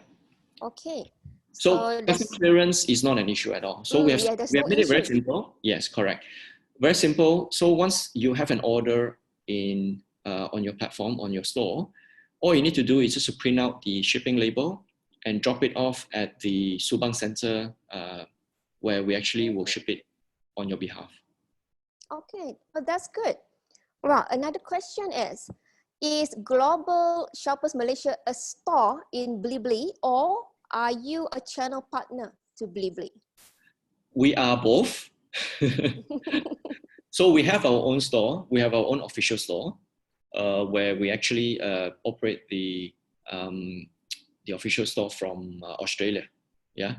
Okay. So customs clearance is not an issue at all. So we have made it very simple. Yes, correct. Very simple. So once you have an order on your platform, on your store, all you need to do is just to print out the shipping label and drop it off at the Subang Center where we actually will ship it on your behalf. Okay, well, that's good. Well, another question is Global Shoppers Malaysia a store in Blibli, or are you a channel partner to Blibli? We are both. So we have our own store. We have our own official store where we actually operate the official store from Australia. Yeah.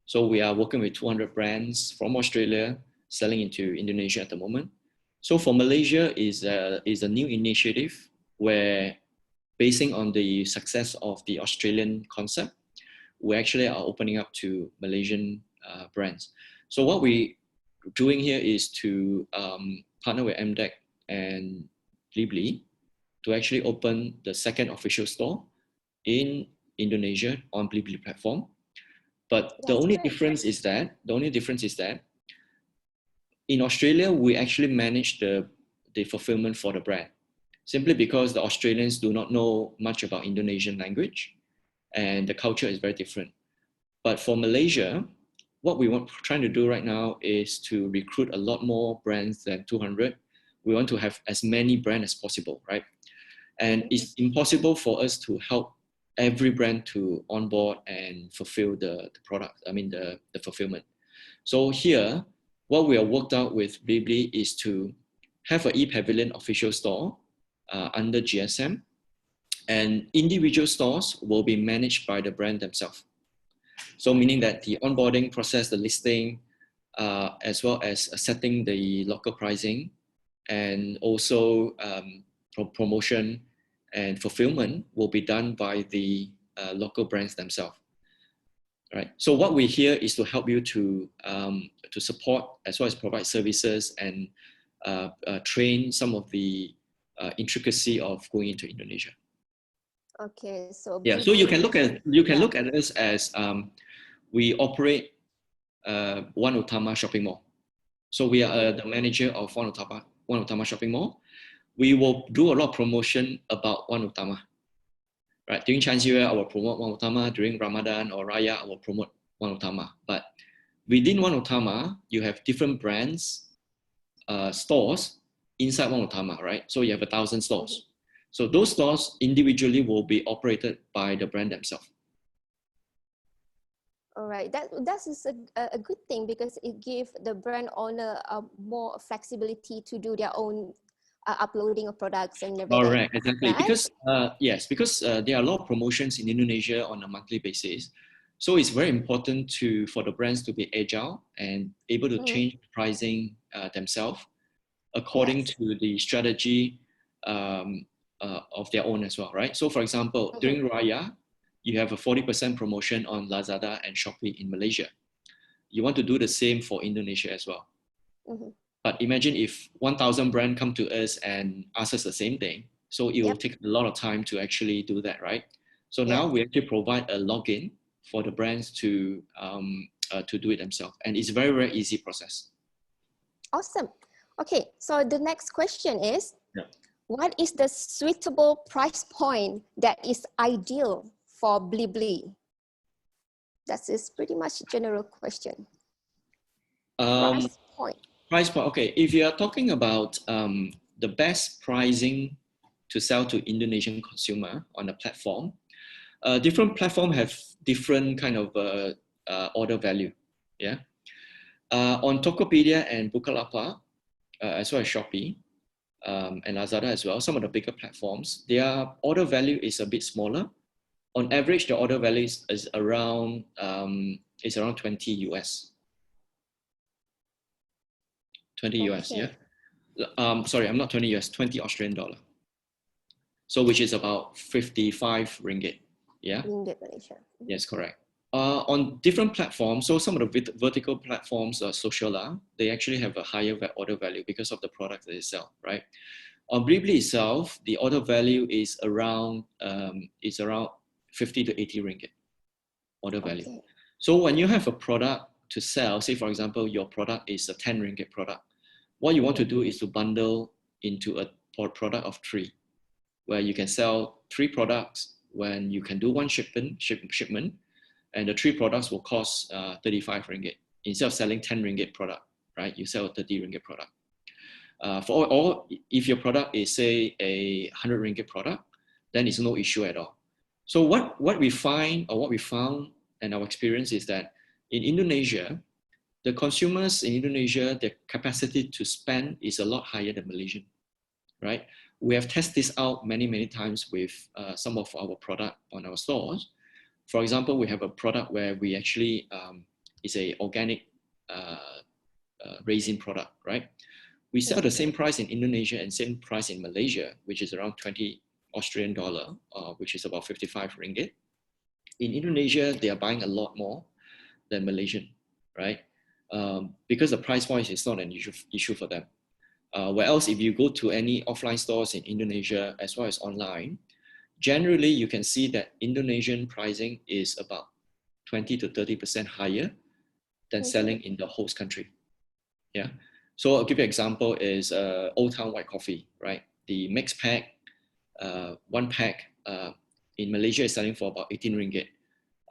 So we are working with 200 brands from Australia selling into Indonesia at the moment. So for Malaysia is a new initiative where, basing on the success of the Australian concept, we actually are opening up to Malaysian brands. So what we're doing here is to partner with MDEC and Blibli to actually open the second official store in Indonesia on Blibli platform. But the only difference is that in Australia, we actually manage the fulfillment for the brand, simply because the Australians do not know much about Indonesian language and the culture is very different. But for Malaysia, what we want trying to do right now is to recruit a lot more brands than 200. We want to have as many brands as possible, right? And it's impossible for us to help every brand to onboard and fulfill the product, the fulfillment. So here, what we have worked out with Blibli is to have an ePavilion official store under GSM, and individual stores will be managed by the brand themselves. So meaning that the onboarding process, the listing, as well as setting the local pricing, and also promotion and fulfillment will be done by the local brands themselves. Right. So what we're here is to help you to support as well as provide services and train some of the intricacy of going into Indonesia. Okay, so yeah, so you can look at us as we operate One Utama shopping mall. So we are the manager of One Utama shopping mall. We will do a lot of promotion about One Utama. Right, during Chinese New Year, I will promote One Utama. During Ramadan or Raya, I will promote One Utama. But within One Utama, you have different brands, stores inside One Utama, right? So you have 1,000 stores. So those stores individually will be operated by the brand themselves. All right, that is a good thing, because it gives the brand owner more flexibility to do their own uploading of products and everything. All right, exactly. Right? Because because there are a lot of promotions in Indonesia on a monthly basis, so it's very important for the brands to be agile and able to change pricing themselves according to the strategy of their own as well, right? So, for example, during Raya, you have a 40% promotion on Lazada and Shopee in Malaysia. you want to do the same for Indonesia as well. Mhm. But imagine if 1,000 brands come to us and ask us the same thing. So it will take a lot of time to actually do that, right? So now we actually provide a login for the brands to do it themselves. And it's a very, very easy process. Awesome. Okay, so the next question is, Yeah. what is the suitable price point that is ideal for Blibli? That is pretty much a general question. Price point. Price point, okay. If you are talking about the best pricing to sell to Indonesian consumer on a platform, different platform have different kind of order value, yeah. On Tokopedia and Bukalapak, as well as Shopee and Lazada as well, some of the bigger platforms, their order value is a bit smaller. On average, the order value is around 20 US. 20 US, yeah. Sorry, I'm not 20 US, 20 Australian dollar. So which is about 55 ringgit, yeah? Ringgit Malaysia. Yes, correct. On different platforms, so some of the vertical platforms, social, they actually have a higher order value because of the product that they sell, right? On Blibli itself, the order value is around 50 to 80 ringgit order value. So when you have a product to sell, say for example, your product is a 10 ringgit product, what you want to do is to bundle into a product of 3, where you can sell 3 products when you can do one shipment, and the 3 products will cost 35 ringgit. Instead of selling 10 ringgit product, right? You sell a 30 ringgit product. Or if your product is say a 100 ringgit product, then it's no issue at all. So what we find, or what we found and our experience is that in Indonesia, the consumers in Indonesia, their capacity to spend is a lot higher than Malaysian, right? We have tested this out many, many times with some of our product on our stores. For example, we have a product where we actually, is a organic raisin product, right? We sell the same price in Indonesia and same price in Malaysia, which is around 20 Australian dollar, which is about 55 ringgit. In Indonesia, they are buying a lot more than Malaysian, right? Because the price point is not an issue for them. Whereas if you go to any offline stores in Indonesia as well as online, generally you can see that Indonesian pricing is about 20 to 30% higher than selling in the host country. Yeah. So I'll give you an example is Old Town White Coffee, right? The mixed pack, 1 pack in Malaysia is selling for about 18 ringgit.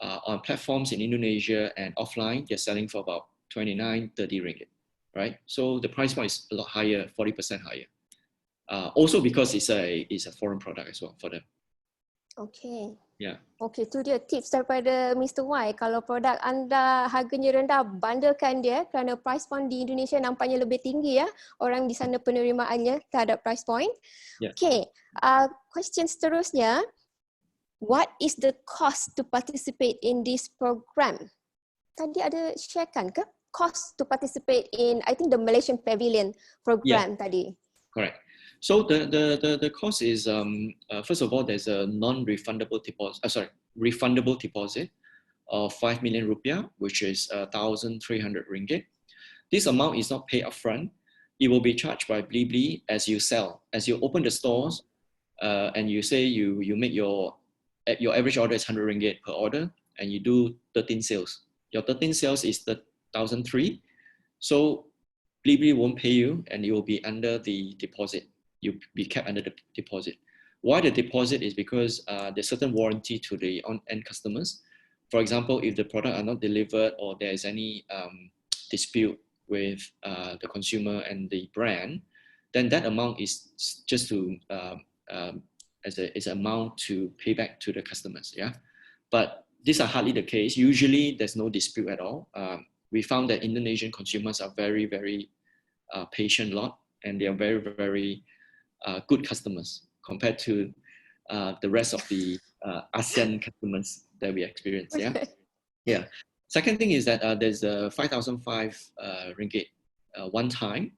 On platforms in Indonesia and offline, they're selling for about 29, 30 ringgit, right? So the price point is a lot higher, 40% higher. Also because it's a foreign product as well for them. Okay. Yeah. Okay, tu dia tips daripada Mr. Y. Kalau produk anda harganya rendah, bundlekan dia kerana price point di Indonesia nampaknya lebih tinggi ya. Orang di sana penerimaannya terhadap price point. Yeah. Okay, question seterusnya. What is the cost to participate in this program? Tadi ada sharekan ke? Cost to participate in, I think the Malaysian Pavilion program tadi. Correct. So the cost is, first of all, there's a non-refundable deposit, refundable deposit of 5 million rupiah, which is 1,300 ringgit. This amount is not paid upfront. It will be charged by Blibli as you sell. As you open the stores and you say you make your average order is 100 ringgit per order and you do 13 sales. Your 13 sales is the 1,300. So Blibli won't pay you and it will be under the deposit. You'll be kept under the deposit. Why the deposit is because there's certain warranty to the end customers. For example, if the product are not delivered or there is any dispute with the consumer and the brand, then that amount is just to as an amount to pay back to the customers. Yeah, but these are hardly the case. Usually, there's no dispute at all. We found that Indonesian consumers are very, very patient lot, and they are very, very good customers compared to the rest of the ASEAN customers that we experience. Yeah, yeah. Second thing is that there's a 5,005 ringgit one time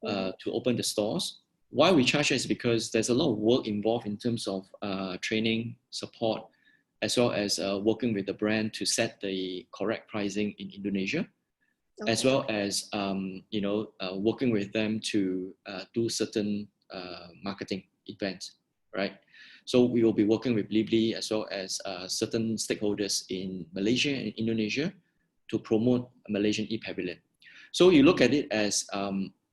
to open the stores. Why we charge is because there's a lot of work involved in terms of training, support, as well as working with the brand to set the correct pricing in Indonesia, as well as working with them to do certain marketing events, right? So we will be working with Blibli as well as certain stakeholders in Malaysia and Indonesia to promote a Malaysian e-pavilion. So you look at it as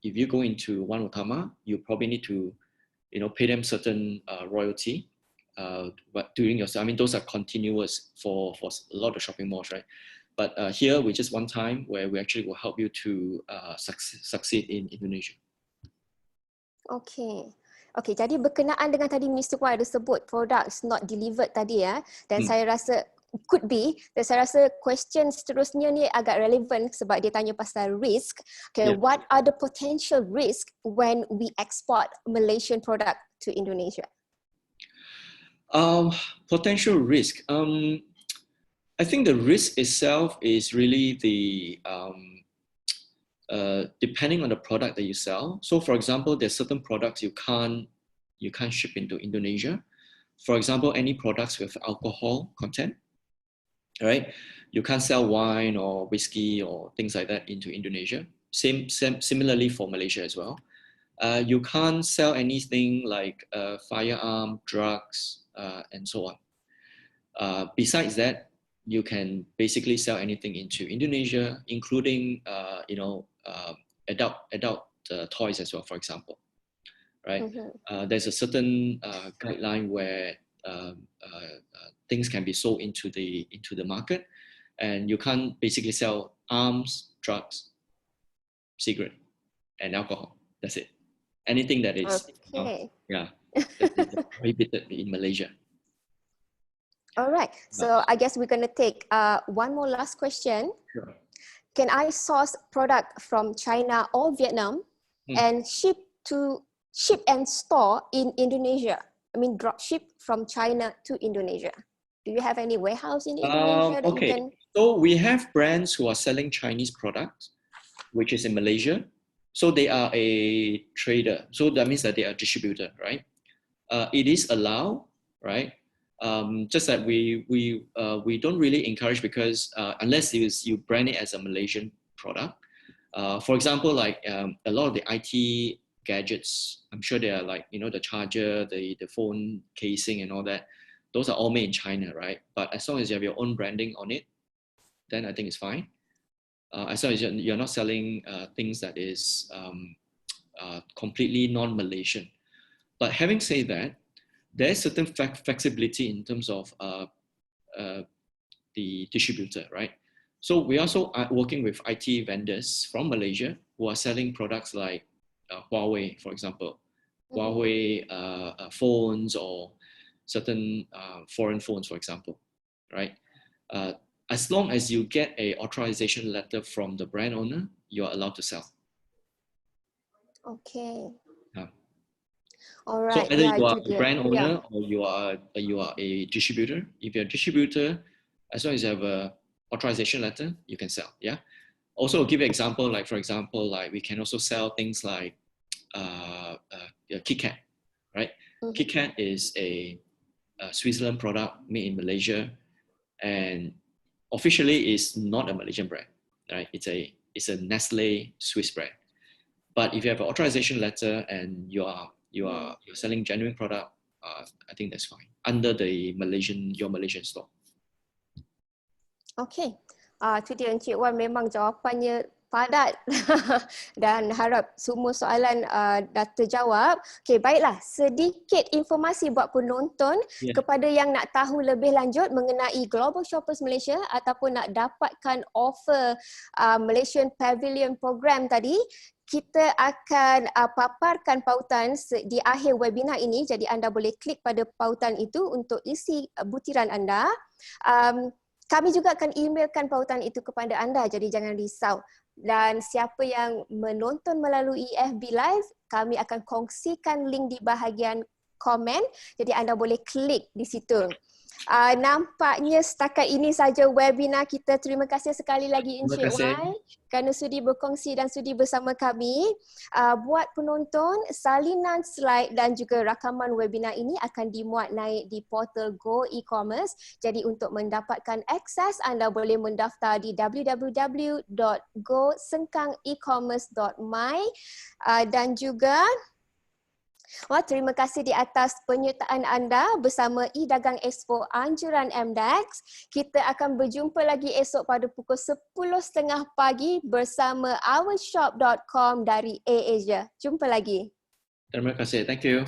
if you go into One Utama, you probably need to pay them certain royalty. But during your, I mean, those are continuous for a lot of shopping malls, right? But here we just one time where we actually will help you to succeed in Indonesia. Okay. Okay, jadi berkenaan dengan tadi Mr. Wai ada sebut products not delivered tadi ya, dan saya rasa could be, dan saya rasa question seterusnya ni agak relevan sebab dia tanya pasal risk. Okay, what are the potential risk when we export Malaysian product to Indonesia? Potential risk. I think the risk itself is really the depending on the product that you sell. So for example, there's certain products you can't ship into Indonesia. For example, any products with alcohol content, right? You can't sell wine or whiskey or things like that into Indonesia. Similarly for Malaysia as well. You can't sell anything like firearm, drugs, and so on. Besides that, you can basically sell anything into Indonesia, including adult toys as well, for example, right? There's a certain guideline where things can be sold into the market, and you can't basically sell arms, drugs, cigarette, and alcohol. That's it. Anything that is prohibited in Malaysia. All right. So I guess we're going to take one more last question. Sure. Can I source product from China or Vietnam and ship and store in Indonesia? I mean, drop ship from China to Indonesia. Do you have any warehouse in Indonesia that you can? So we have brands who are selling Chinese products, which is in Malaysia. So they are a trader. So that means that they are a distributor, right? It is allowed, right? Just that we don't really encourage, because unless you brand it as a Malaysian product. For example, like a lot of the IT gadgets, I'm sure they are like, the charger, the phone casing and all that. Those are all made in China, right? But as long as you have your own branding on it, then I think it's fine. As long as you're not selling things that is completely non-Malaysian. But having said that, there's certain flexibility in terms of the distributor, right? So we also are working with IT vendors from Malaysia who are selling products like Huawei, for example, Huawei phones or certain foreign phones, for example, right? As long as you get a authorization letter from the brand owner, you're allowed to sell. Okay. Yeah. All right. So either you are a brand owner or you are a distributor. If you're a distributor, as long as you have a authorization letter, you can sell. Yeah. Also, I'll give you an example. Like for example, like we can also sell things like KitKat, right? KitKat is a Switzerland product made in Malaysia, and officially is not a Malaysian brand, right? It's a Nestle Swiss brand. But if you have an authorization letter and you're selling genuine product, I think that's fine under the your Malaysian store. Okay, itu dia Encik Wan, memang jawapannya padat dan harap semua soalan dah terjawab. Okay, baiklah, sedikit informasi buat penonton kepada yang nak tahu lebih lanjut mengenai Global Shoppers Malaysia ataupun nak dapatkan offer Malaysian Pavilion Program tadi. Kita akan paparkan pautan di akhir webinar ini, jadi anda boleh klik pada pautan itu untuk isi butiran anda. Kami juga akan emailkan pautan itu kepada anda, jadi jangan risau. Dan siapa yang menonton melalui FB Live, kami akan kongsikan link di bahagian komen, jadi anda boleh klik di situ. Nampaknya setakat ini saja webinar kita. Terima kasih sekali lagi Encik Terima kasih. Wan kerana sudi berkongsi dan sudi bersama kami. Buat penonton, salinan slide dan juga rakaman webinar ini akan dimuat naik di portal Go E-commerce. Jadi untuk mendapatkan akses, anda boleh mendaftar di www.go-sengkang-ecommerce.my dan juga terima kasih di atas penyertaan anda bersama eDagang Expo Anjuran MDEX. Kita akan berjumpa lagi esok pada pukul 10.30 pagi bersama ourshop.com dari AirAsia. Jumpa lagi. Terima kasih. Thank you.